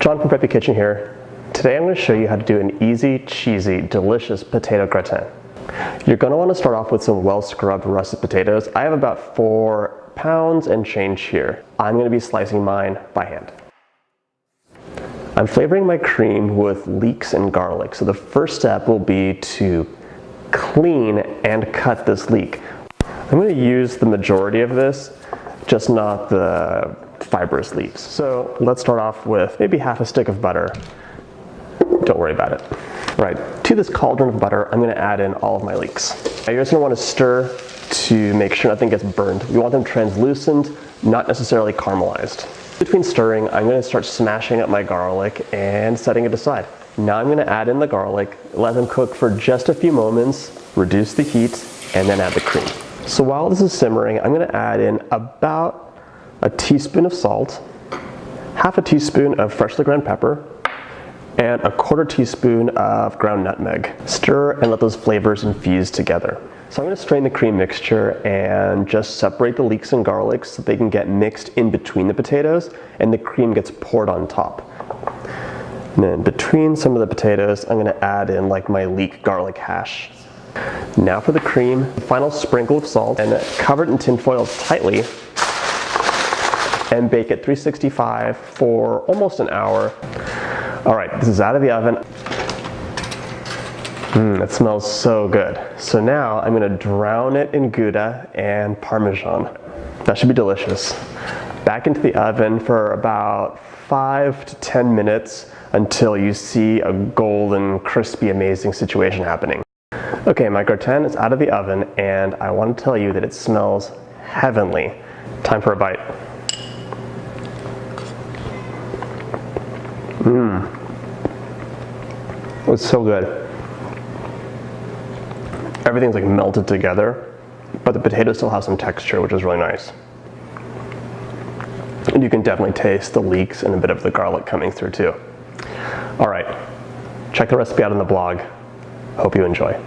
John from Preppy Kitchen here. Today I'm going to show you how to do an easy, cheesy, delicious potato gratin. You're going to want to start off with some well-scrubbed russet potatoes. I have about 4 pounds and change here. I'm going to be slicing mine by hand. I'm flavoring my cream with leeks and garlic. So the first step will be to clean and cut this leek. I'm going to use the majority of this, just not the fibrous leeks. So let's start off with maybe half a stick of butter. Don't worry about it. Right, to this cauldron of butter, I'm going to add in all of my leeks. Now you're just going to want to stir to make sure nothing gets burned. We want them translucent, not necessarily caramelized. Between stirring, I'm going to start smashing up my garlic and setting it aside. Now I'm going to add in the garlic, let them cook for just a few moments, reduce the heat, and then add the cream. So while this is simmering, I'm going to add in about a teaspoon of salt, half a teaspoon of freshly ground pepper, and a 1/4 teaspoon of ground nutmeg. Stir and let those flavors infuse together. So I'm going to strain the cream mixture and just separate the leeks and garlic so they can get mixed in between the potatoes and the cream gets poured on top. And then between some of the potatoes, I'm going to add in like my leek garlic hash. Now for the cream, final sprinkle of salt, and cover it in tin foil tightly and bake at 365 for almost an hour. All right, this is out of the oven. It smells so good. So now I'm gonna drown it in gouda and Parmesan. That should be delicious. Back into the oven for about 5 to 10 minutes until you see a golden, crispy, amazing situation happening. Okay, my gratin is out of the oven and I want to tell you that it smells heavenly. Time for a bite. It's so good. Everything's like melted together, but the potatoes still have some texture, which is really nice. And you can definitely taste the leeks and a bit of the garlic coming through too. All right, check the recipe out on the blog. Hope you enjoy.